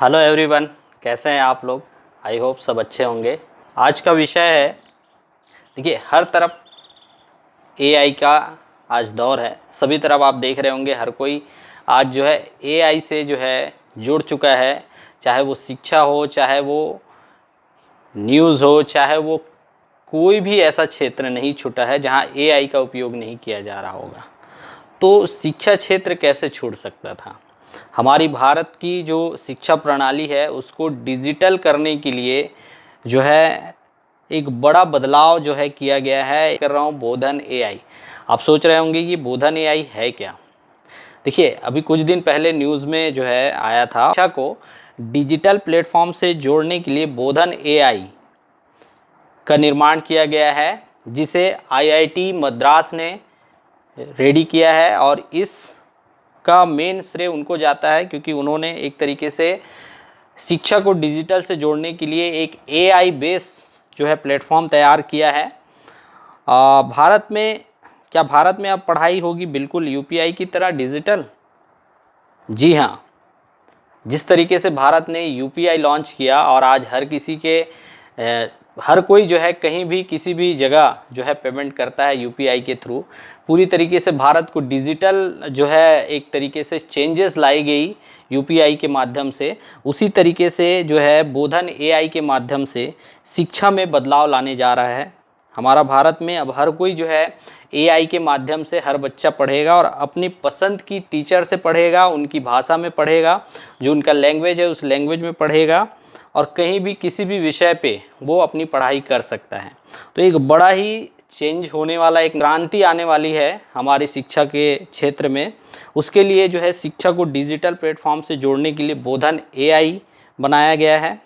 Hello everyone, कैसे हैं आप लोग। आई होप सब अच्छे होंगे। आज का विषय है, देखिए हर तरफ एआई का आज दौर है। सभी तरफ आप देख रहे होंगे, हर कोई आज जो है एआई से जो है जुड़ चुका है। चाहे वो शिक्षा हो, चाहे वो न्यूज़ हो, चाहे वो कोई भी ऐसा क्षेत्र नहीं छूटा है जहां एआई का उपयोग नहीं किया जा रहा होगा। तो शिक्षा क्षेत्र कैसे छूट सकता था। हमारी भारत की जो शिक्षा प्रणाली है उसको डिजिटल करने के लिए जो है एक बड़ा बदलाव जो है किया गया है। कर रहा हूँ बोधन एआई। आप सोच रहे होंगे कि बोधन एआई है क्या। देखिए अभी कुछ दिन पहले न्यूज़ में जो है आया था, शिक्षा को डिजिटल प्लेटफॉर्म से जोड़ने के लिए बोधन एआई का निर्माण किया गया है, जिसे आईआईटी मद्रास ने रेडी किया है। और इस का मेन श्रेय उनको जाता है क्योंकि उन्होंने एक तरीके से शिक्षा को डिजिटल से जोड़ने के लिए एक एआई बेस जो है प्लेटफॉर्म तैयार किया है। भारत में क्या भारत में अब पढ़ाई होगी बिल्कुल यूपीआई की तरह डिजिटल? जी हाँ, जिस तरीके से भारत ने यूपीआई लॉन्च किया और आज हर किसी के हर कोई जो है कहीं भी किसी भी जगह जो है पेमेंट करता है यूपीआई के थ्रू। पूरी तरीके से भारत को डिजिटल जो है एक तरीके से चेंजेस लाई गई यूपीआई के माध्यम से। उसी तरीके से जो है बोधन एआई के माध्यम से शिक्षा में बदलाव लाने जा रहा है। हमारा भारत में अब हर कोई जो है एआई के माध्यम से हर बच्चा पढ़ेगा और अपनी पसंद की टीचर से पढ़ेगा, उनकी भाषा में पढ़ेगा, जो उनका लैंग्वेज है उस लैंग्वेज में पढ़ेगा और कहीं भी किसी भी विषय पे वो अपनी पढ़ाई कर सकता है। तो एक बड़ा ही चेंज होने वाला, एक क्रांति आने वाली है हमारी शिक्षा के क्षेत्र में। उसके लिए जो है शिक्षा को डिजिटल प्लेटफॉर्म से जोड़ने के लिए बोधन एआई बनाया गया है।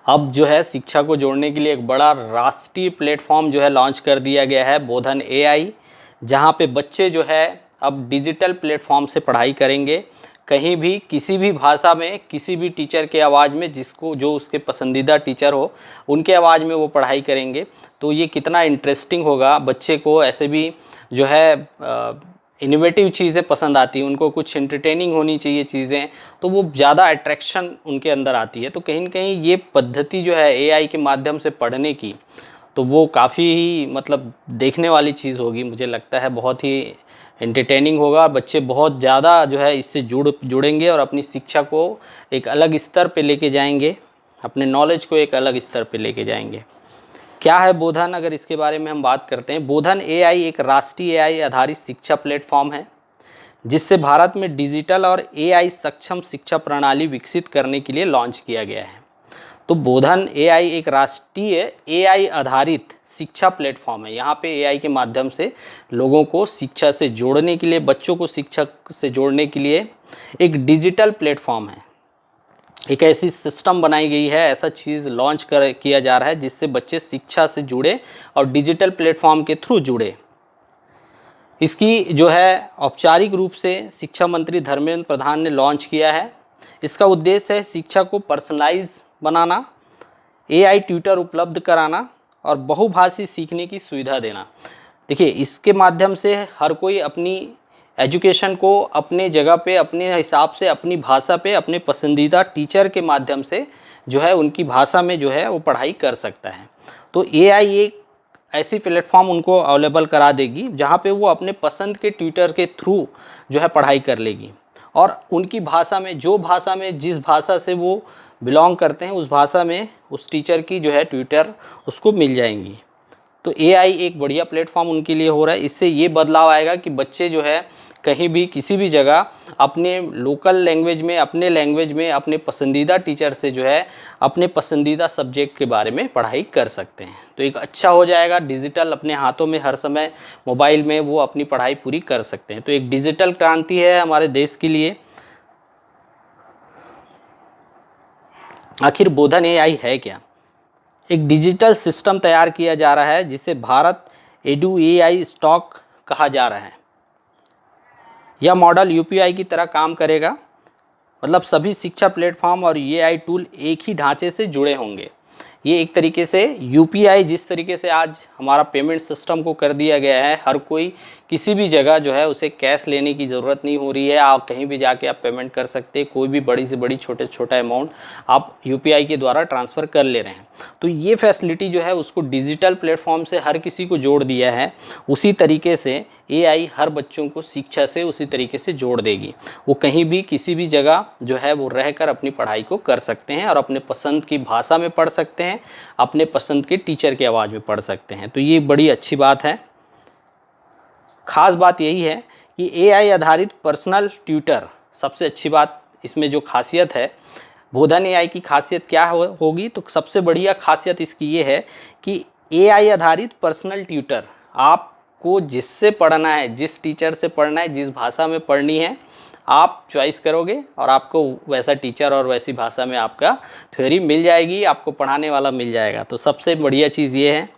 अब जो है शिक्षा को जोड़ने के लिए एक बड़ा राष्ट्रीय प्लेटफॉर्म जो है लॉन्च कर दिया गया है, बोधन एआई, जहाँ पे बच्चे जो है अब डिजिटल प्लेटफॉर्म से पढ़ाई करेंगे, कहीं भी किसी भी भाषा में किसी भी टीचर के आवाज़ में, जिसको जो उसके पसंदीदा टीचर हो उनके आवाज़ में वो पढ़ाई करेंगे। तो ये कितना इंटरेस्टिंग होगा। बच्चे को ऐसे भी जो है इनोवेटिव चीज़ें पसंद आती हैं, उनको कुछ एंटरटेनिंग होनी चाहिए चीज़ें, तो वो ज़्यादा अट्रैक्शन उनके अंदर आती है। तो कहीं ना कहीं ये पद्धति जो है एआई के माध्यम से पढ़ने की, तो वो काफ़ी ही मतलब देखने वाली चीज़ होगी। मुझे लगता है बहुत ही एंटरटेनिंग होगा। बच्चे बहुत ज़्यादा जो है इससे जुड़ेंगे और अपनी शिक्षा को एक अलग स्तर पे लेके जाएंगे, अपने नॉलेज को एक अलग स्तर पे लेके जाएंगे। क्या है बोधन, अगर इसके बारे में हम बात करते हैं। बोधन एआई एक राष्ट्रीय एआई आधारित शिक्षा प्लेटफॉर्म है, जिससे भारत में डिजिटल और एआई सक्षम शिक्षा प्रणाली विकसित करने के लिए लॉन्च किया गया है। तो बोधन एआई एक राष्ट्रीय एआई आधारित शिक्षा प्लेटफॉर्म है। यहाँ पे एआई के माध्यम से लोगों को शिक्षा से जोड़ने के लिए, बच्चों को शिक्षा से जोड़ने के लिए एक डिजिटल प्लेटफॉर्म है। एक ऐसी सिस्टम बनाई गई है, ऐसा चीज़ लॉन्च किया जा रहा है जिससे बच्चे शिक्षा से जुड़े और डिजिटल प्लेटफॉर्म के थ्रू जुड़े। इसकी जो है औपचारिक रूप से शिक्षा मंत्री धर्मेंद्र प्रधान ने लॉन्च किया है। इसका उद्देश्य है शिक्षा को पर्सनलाइज बनाना, एआई ट्यूटर उपलब्ध कराना और बहुभाषी सीखने की सुविधा देना। देखिए इसके माध्यम से हर कोई अपनी एजुकेशन को अपने जगह पे, अपने हिसाब से, अपनी भाषा पे, अपने पसंदीदा टीचर के माध्यम से जो है उनकी भाषा में जो है वो पढ़ाई कर सकता है। तो एआई एक ऐसी प्लेटफॉर्म उनको अवेलेबल करा देगी जहाँ पे वो अपने पसंद के ट्यूटर के थ्रू जो है पढ़ाई कर लेगी और उनकी भाषा में, जो भाषा में, जिस भाषा से वो बिलोंग करते हैं उस भाषा में उस टीचर की जो है ट्यूटर उसको मिल जाएंगी। तो एआई एक बढ़िया प्लेटफॉर्म उनके लिए हो रहा है। इससे ये बदलाव आएगा कि बच्चे जो है कहीं भी किसी भी जगह अपने लोकल लैंग्वेज में, अपने लैंग्वेज में, अपने पसंदीदा टीचर से जो है अपने पसंदीदा सब्जेक्ट के बारे में पढ़ाई कर सकते हैं। तो एक अच्छा हो जाएगा, डिजिटल अपने हाथों में हर समय मोबाइल में वो अपनी पढ़ाई पूरी कर सकते हैं। तो एक डिजिटल क्रांति है हमारे देश के लिए। आखिर बोधन एआई है क्या। एक डिजिटल सिस्टम तैयार किया जा रहा है जिसे भारत एडू एआई स्टॉक कहा जा रहा है। यह मॉडल यूपीआई की तरह काम करेगा, मतलब सभी शिक्षा प्लेटफॉर्म और एआई टूल एक ही ढांचे से जुड़े होंगे। ये एक तरीके से यूपीआई जिस तरीके से आज हमारा पेमेंट सिस्टम को कर दिया गया है, हर कोई किसी भी जगह जो है उसे कैश लेने की ज़रूरत नहीं हो रही है। आप कहीं भी जाके आप पेमेंट कर सकते हैं, कोई भी बड़ी से बड़ी छोटे छोटा अमाउंट आप यूपीआई के द्वारा ट्रांसफ़र कर ले रहे हैं। तो ये फैसिलिटी जो है उसको डिजिटल प्लेटफॉर्म से हर किसी को जोड़ दिया है। उसी तरीके से एआई हर बच्चों को शिक्षा से उसी तरीके से जोड़ देगी। वो कहीं भी किसी भी जगह जो है वो रहकर अपनी पढ़ाई को कर सकते हैं और अपने पसंद की भाषा में पढ़ सकते हैं, अपने पसंद के टीचर की आवाज़ में पढ़ सकते हैं। तो ये बड़ी अच्छी बात है। ख़ास बात यही है कि एआई आधारित पर्सनल ट्यूटर, सबसे अच्छी बात इसमें जो खासियत है, बोधन एआई की खासियत क्या होगी, तो सबसे बढ़िया खासियत इसकी ये है कि एआई आधारित पर्सनल ट्यूटर, आपको जिससे पढ़ना है, जिस टीचर से पढ़ना है, जिस भाषा में पढ़नी है, आप चॉइस करोगे और आपको वैसा टीचर और वैसी भाषा में आपका थ्योरी मिल जाएगी, आपको पढ़ाने वाला मिल जाएगा। तो सबसे बढ़िया चीज़ ये है।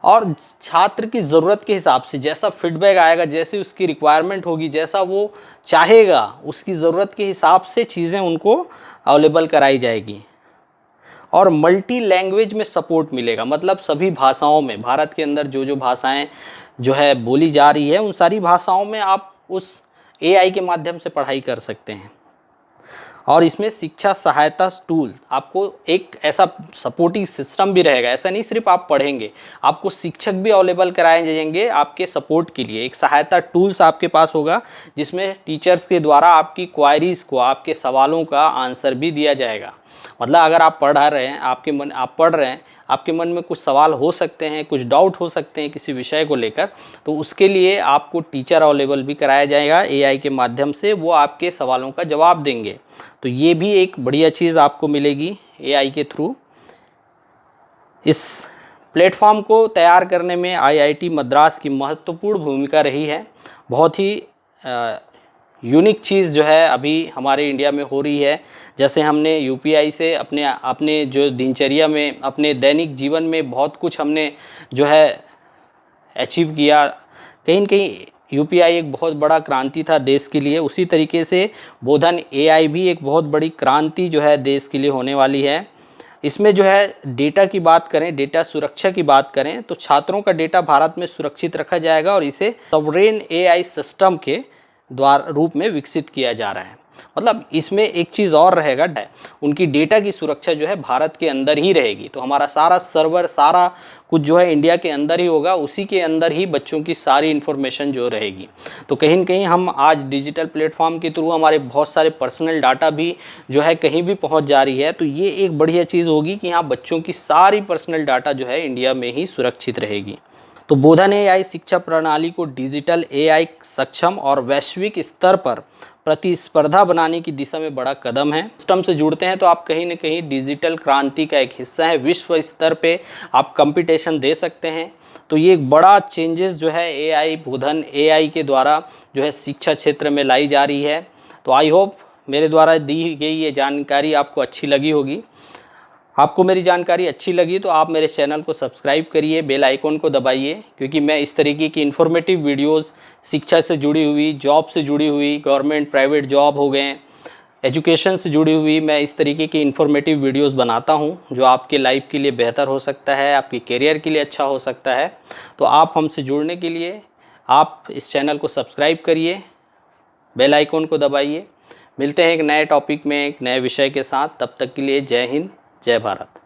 और छात्र की ज़रूरत के हिसाब से जैसा फीडबैक आएगा, जैसी उसकी रिक्वायरमेंट होगी, जैसा वो चाहेगा, उसकी ज़रूरत के हिसाब से चीज़ें उनको अवेलेबल कराई जाएगी। और मल्टी लैंग्वेज में सपोर्ट मिलेगा, मतलब सभी भाषाओं में, भारत के अंदर जो जो भाषाएं जो है बोली जा रही है उन सारी भाषाओं में आप उस एआई के माध्यम से पढ़ाई कर सकते हैं। और इसमें शिक्षा सहायता टूल, आपको एक ऐसा सपोर्टिंग सिस्टम भी रहेगा। ऐसा नहीं सिर्फ आप पढ़ेंगे, आपको शिक्षक भी अवेलेबल कराए जाएंगे आपके सपोर्ट के लिए। एक सहायता टूल्स आपके पास होगा जिसमें टीचर्स के द्वारा आपकी क्वायरीज़ को, आपके सवालों का आंसर भी दिया जाएगा। मतलब अगर आप पढ़ा रहे हैं, आप पढ़ रहे हैं, आपके मन में कुछ सवाल हो सकते हैं, कुछ डाउट हो सकते हैं किसी विषय को लेकर, तो उसके लिए आपको टीचर अवेलेबल भी कराया जाएगा एआई के माध्यम से। वो आपके सवालों का जवाब देंगे। तो ये भी एक बढ़िया चीज़ आपको मिलेगी एआई के थ्रू। इस प्लेटफॉर्म को तैयार करने में आईआईटी मद्रास की महत्वपूर्ण भूमिका रही है। बहुत ही यूनिक चीज़ जो है अभी हमारे इंडिया में हो रही है। जैसे हमने यूपीआई से अपने जो दिनचर्या में, अपने दैनिक जीवन में बहुत कुछ हमने जो है अचीव किया। कहीं न कहीं यूपीआई एक बहुत बड़ा क्रांति था देश के लिए। उसी तरीके से बोधन एआई भी एक बहुत बड़ी क्रांति जो है देश के लिए होने वाली है। इसमें जो है डेटा की बात करें, डेटा सुरक्षा की बात करें, तो छात्रों का डेटा भारत में सुरक्षित रखा जाएगा और इसे सॉवरेन एआई सिस्टम के द्वारा रूप में विकसित किया जा रहा है। मतलब इसमें एक चीज़ और रहेगा, उनकी डेटा की सुरक्षा जो है भारत के अंदर ही रहेगी। तो हमारा सारा सर्वर, सारा कुछ जो है इंडिया के अंदर ही होगा, उसी के अंदर ही बच्चों की सारी इन्फॉर्मेशन जो रहेगी। तो कहीं न कहीं हम आज डिजिटल प्लेटफॉर्म के थ्रू हमारे बहुत सारे पर्सनल डाटा भी जो है कहीं भी पहुंच जा रही है। तो ये एक बढ़िया चीज़ होगी कि यहाँ बच्चों की सारी पर्सनल डाटा जो है इंडिया में ही सुरक्षित रहेगी। तो बोधन एआई शिक्षा प्रणाली को डिजिटल एआई सक्षम और वैश्विक स्तर पर प्रतिस्पर्धा बनाने की दिशा में बड़ा कदम है। सिस्टम से जुड़ते हैं तो आप कहीं न कहीं डिजिटल क्रांति का एक हिस्सा है। विश्व स्तर पे आप कंपटीशन दे सकते हैं। तो ये एक बड़ा चेंजेस जो है एआई, बोधन एआई के द्वारा जो है शिक्षा क्षेत्र में लाई जा रही है। तो आई होप मेरे द्वारा दी गई ये जानकारी आपको अच्छी लगी होगी। आपको मेरी जानकारी अच्छी लगी तो आप मेरे चैनल को सब्सक्राइब करिए, बेल आइकॉन को दबाइए, क्योंकि मैं इस तरीके की इन्फॉर्मेटिव वीडियोस शिक्षा से जुड़ी हुई, जॉब से जुड़ी हुई, गवर्नमेंट प्राइवेट जॉब हो गए, एजुकेशन से जुड़ी हुई, मैं इस तरीके की इन्फॉर्मेटिव वीडियोस बनाता हूं जो आपके लाइफ के लिए बेहतर हो सकता है, आपके करियर के लिए अच्छा हो सकता है। तो आप हमसे जुड़ने के लिए आप इस चैनल को सब्सक्राइब करिए, बेल आइकॉन को दबाइए। मिलते हैं एक नए टॉपिक में, एक नए विषय के साथ। तब तक के लिए जय हिंद, जय भारत।